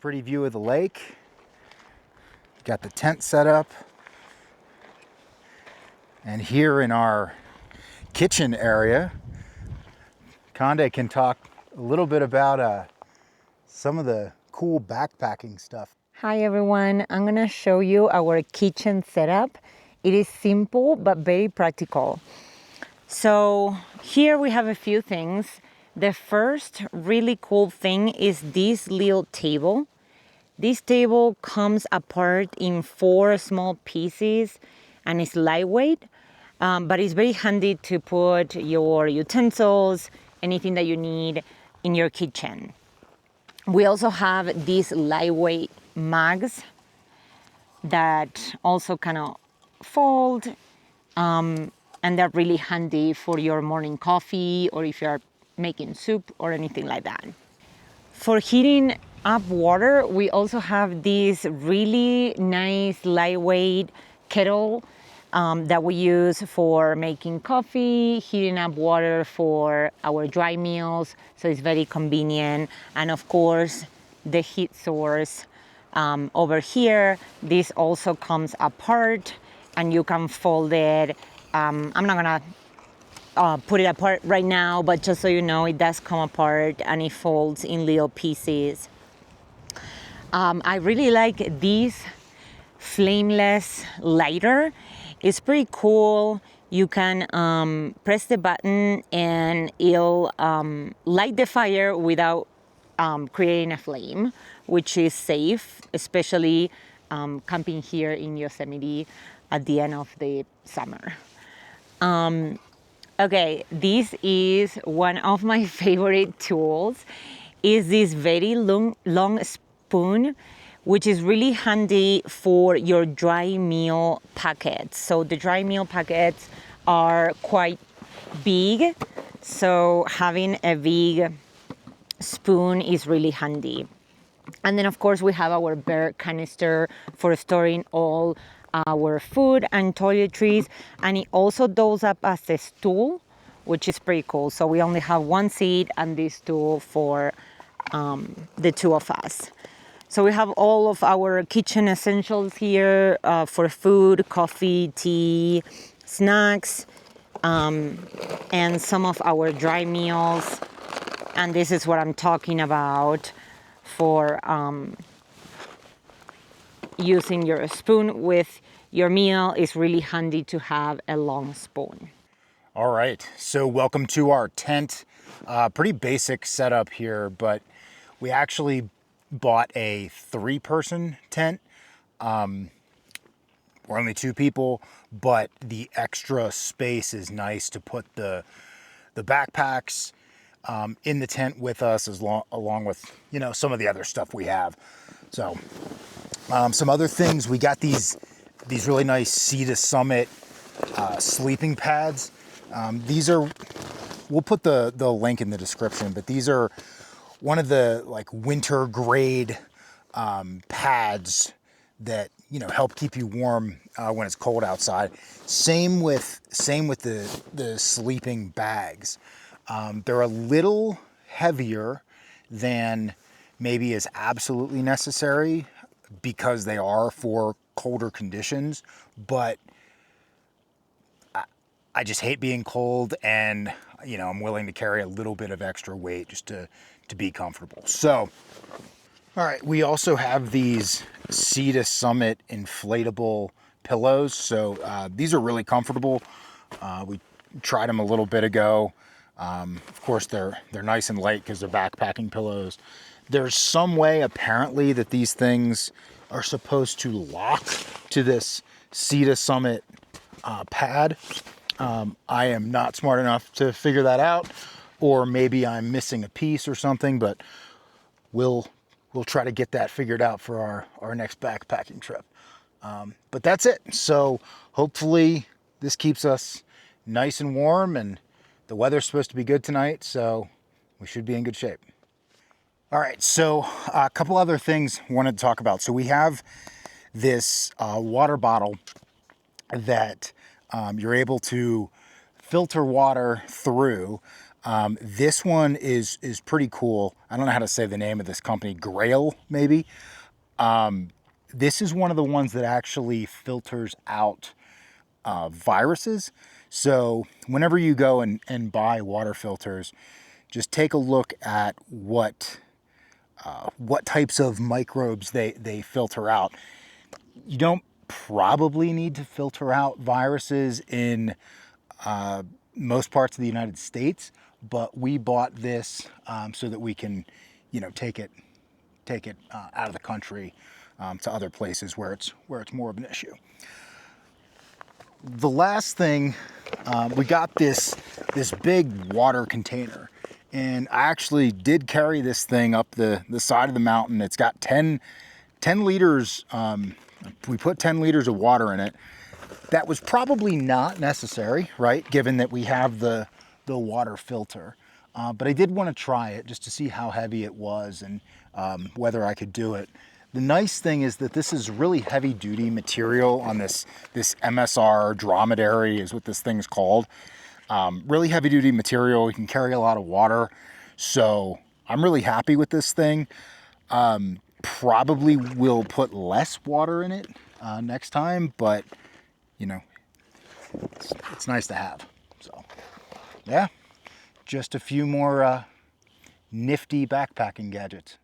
Pretty view of the lake. Got the tent set up. And here in our kitchen area, Conde can talk a little bit about some of the cool backpacking stuff. Hi everyone, I'm gonna show you our kitchen setup. It is simple but very practical. So here we have a few things. The first really cool thing is this little table. This table comes apart in 4 small pieces and it's lightweight, but it's very handy to put your utensils, anything that you need in your kitchen. We also have these lightweight mugs that also kind of fold, and they're really handy for your morning coffee or if you're making soup or anything like that. For heating up water, we also have this really nice lightweight kettle that we use for making coffee, heating up water for our dry meals, so it's very convenient. And of course, the heat source over here, this also comes apart and you can fold it. I'm not gonna put it apart right now, but just so you know, it does come apart and it folds in little pieces. I really like this flameless lighter. It's pretty cool. You can press the button and it'll light the fire without creating a flame, which is safe, especially camping here in Yosemite at the end of the summer. Okay, this is one of my favorite tools. Is this very long spoon, which is really handy for your dry meal packets. So the dry meal packets are quite big, so having a big spoon is really handy. And then of course we have our bear canister for storing all our food and toiletries, and it also does up as a stool, which is pretty cool. So we only have one seat and this stool for the 2 of us. So we have all of our kitchen essentials here for food, coffee, tea, snacks, and some of our dry meals. And this is what I'm talking about for using your spoon with your meal. Is really handy to have a long spoon. All right, so welcome to our tent. Pretty basic setup here, but we actually bought a 3-person tent. We're only 2 people, but the extra space is nice to put the backpacks in the tent with us, along with, you know, some of the other stuff we have. So some other things, we got these really nice Sea to Summit sleeping pads. These are, we'll put the link in the description, but these are one of the like winter grade pads that, you know, help keep you warm when it's cold outside. Same with the sleeping bags. They're a little heavier than maybe is absolutely necessary because they are for colder conditions, but I just hate being cold, and you know, I'm willing to carry a little bit of extra weight just to be comfortable. So, all right, we also have these Sea to Summit inflatable pillows. So these are really comfortable. We tried them a little bit ago. Of course, they're nice and light because they're backpacking pillows. There's some way apparently that these things are supposed to lock to this Sea to Summit pad. I am not smart enough to figure that out, or maybe I'm missing a piece or something, but we'll try to get that figured out for our next backpacking trip. But that's it. So hopefully this keeps us nice and warm, and the weather's supposed to be good tonight, so we should be in good shape. All right, so a couple other things I wanted to talk about. So we have this water bottle that you're able to filter water through. This one is pretty cool. I don't know how to say the name of this company, Grail maybe. This is one of the ones that actually filters out viruses. So whenever you go and buy water filters, just take a look at what types of microbes they filter out. You don't probably need to filter out viruses in most parts of the United States, but we bought this so that we can, take it out of the country to other places where it's more of an issue. The last thing, we got this big water container, and I actually did carry this thing up the side of the mountain. It's got 10 liters. We put 10 liters of water in it. That was probably not necessary, right? Given that we have the water filter. But I did want to try it just to see how heavy it was and whether I could do it. The nice thing is that this is really heavy duty material on this MSR dromedary is what this thing's called. Really heavy duty material. You can carry a lot of water. So I'm really happy with this thing. Probably will put less water in it next time, but it's nice to have. So yeah, just a few more nifty backpacking gadgets.